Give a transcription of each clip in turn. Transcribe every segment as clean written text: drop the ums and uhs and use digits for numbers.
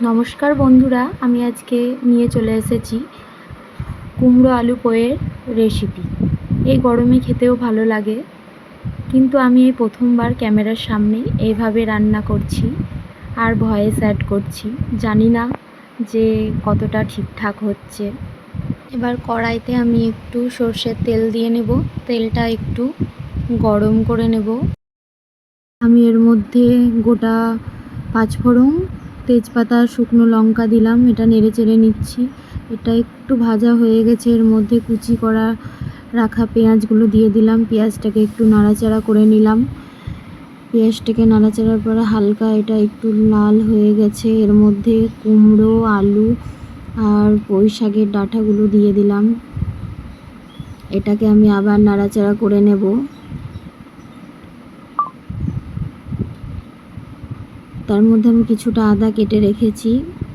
নমস্কার বন্ধুরা, আমি আজকে নিয়ে চলে এসেছি কুমড়ো আলু পোয়ের রেসিপি। এই গরমে খেতেও ভালো লাগে, কিন্তু আমি এই প্রথমবার ক্যামেরার সামনে এইভাবে রান্না করছি আর ভয়েস অ্যাড করছি। জানি না যে কতটা ঠিকঠাক হচ্ছে। এবার কড়াইতে আমি একটু সর্ষের তেল দিয়ে নেব। তেলটা একটু গরম করে নেব। আমি এর মধ্যে গোটা পাঁচফোড়ন, তেজপাতা, শুকনো লঙ্কা দিলাম। এটা নেড়ে চেড়ে নিচ্ছি। এটা একটু ভাজা হয়ে গেছে। এর মধ্যে কুচি করা রাখা পেঁয়াজগুলো দিয়ে দিলাম। পেঁয়াজটাকে একটু নাড়াচাড়া করে নিলাম। পেঁয়াজটাকে নাড়াচাড়ার পরে হালকা এটা একটু লাল হয়ে গেছে। এর মধ্যে কুমড়ো, আলু আর পুঁই শাকের ডাঁটাগুলো দিয়ে দিলাম। এটাকে আমি আবার নাড়াচাড়া করে নেব। তার মধ্যে আমি কিছুটা আদা কেটে রেখেছি,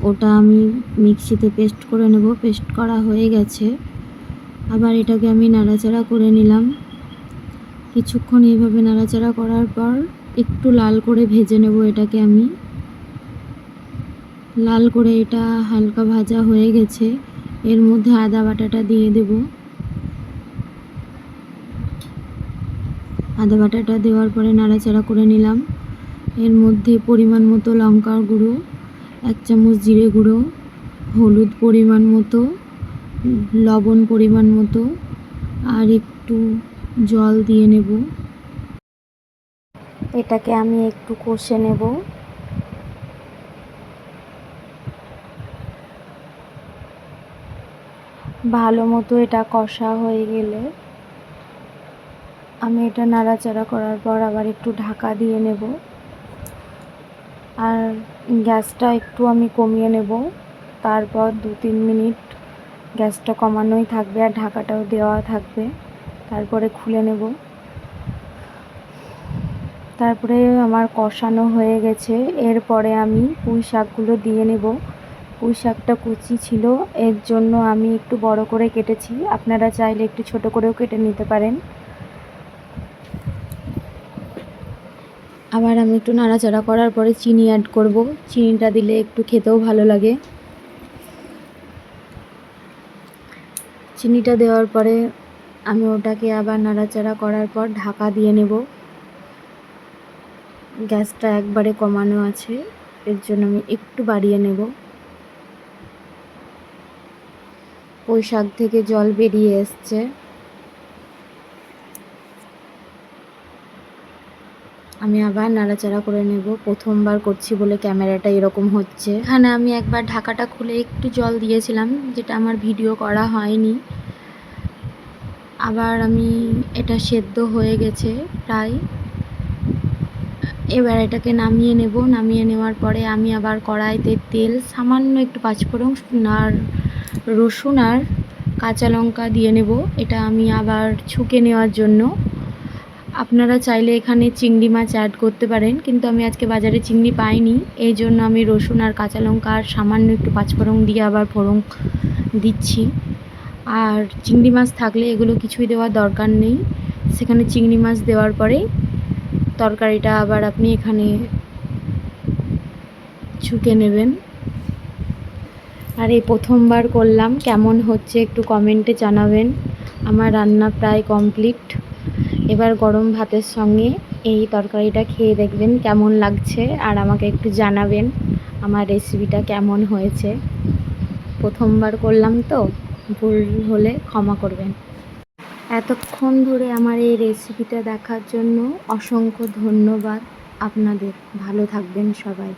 ওটা আমি মিক্সিতে পেস্ট করে নেব। পেস্ট করা হয়ে গেছে। আবার এটাকে আমি নাড়াচাড়া করে নিলাম। কিছুক্ষণ এইভাবে নাড়াচাড়া করার পর একটু লাল করে ভেজে নেব। এটাকে আমি লাল করে এটা হালকা ভাজা হয়ে গেছে। এর মধ্যে আদা বাটাটা দিয়ে দেব। আদা বাটাটা দেওয়ার পরে নাড়াচাড়া করে নিলাম। এর মধ্যে পরিমাণ মতো লঙ্কার গুঁড়ো, 1 চামচ জিরে গুঁড়ো, হলুদ পরিমাণ মতো, লবণ পরিমাণ মতো আর একটু জল দিয়ে নেব। এটাকে আমি একটু কষে নেব। ভালো মতো এটা কষা হয়ে গেলে আমি এটা নাড়াচাড়া করার পর আবার একটু ঢাকা দিয়ে নেব। আর গ্যাসটা একটু আমি কমিয়ে নেব। তারপর 2-3 মিনিট গ্যাসটা কমানোই থাকবে আর ঢাকাটাও দেওয়া থাকবে। তারপরে খুলে নেব। তারপরে আমার কষানো হয়ে গেছে। এরপরে আমি পুঁই শাকগুলো দিয়ে নেব। পুঁই শাকটা কুচি ছিল, এর জন্য আমি একটু বড় করে কেটেছি। আপনারা চাইলে একটু ছোট করেও কেটে নিতে পারেন। আবার আমি একটু নাড়াচাড়া করার পরে চিনি অ্যাড করব। চিনিটা দিলে একটু খেতেও ভালো লাগে। চিনিটা দেওয়ার পরে আমি ওটাকে আবার নাড়াচাড়া করার পর ঢাকা দিয়ে নেব। গ্যাসটা একবারে কমানো আছে, এর জন্য আমি একটু বাড়িয়ে নেব। পুঁই শাক থেকে জল বেরিয়ে এসছে। আমি আবার নাড়াচাড়া করে নেব। প্রথমবার করছি বলে ক্যামেরাটা এরকম হচ্ছে। এখানে আমি একবার ঢাকাটা খুলে একটু জল দিয়েছিলাম, যেটা আমার ভিডিও করা হয়নি। আবার আমি এটা সেদ্ধ হয়ে গেছে প্রায়। এবার এটাকে নামিয়ে নেব। নামিয়ে নেওয়ার পরে আমি আবার কড়াইতে তেল, সামান্য একটু পাঁচফোড়ন আর রসুন আর কাঁচা লঙ্কা দিয়ে নেব। এটা আমি আবার ছুঁকে নেওয়ার জন্য। আপনারা চাইলে এখানে চিংড়ি মাছ অ্যাড করতে পারেন, কিন্তু আমি আজকে বাজারে চিংড়ি পাইনি। এই জন্য আমি রসুন আর কাঁচা লঙ্কা আর সামান্য একটু পাঁচফোড়ন দিয়ে আবার ফোড়ন দিচ্ছি। আর চিংড়ি মাছ থাকলে এগুলো কিছুই দেওয়ার দরকার নেই। সেখানে চিংড়ি মাছ দেওয়ার পরে তরকারিটা আবার আপনি এখানে ছুঁকে নেবেন। আর এই প্রথমবার করলাম, কেমন হচ্ছে একটু কমেন্টে জানাবেন। আমার রান্না প্রায় কমপ্লিট। এবার গরম ভাতের সঙ্গে এই তরকারিটা খেয়ে দেখবেন কেমন লাগছে, আর আমাকে একটু জানাবেন আমার রেসিপিটা কেমন হয়েছে। প্রথমবার করলাম তো, ভুল হলে ক্ষমা করবেন। এতক্ষণ ধরে আমার এই রেসিপিটা দেখার জন্য অসংখ্য ধন্যবাদ আপনাদের। ভালো থাকবেন সবাই।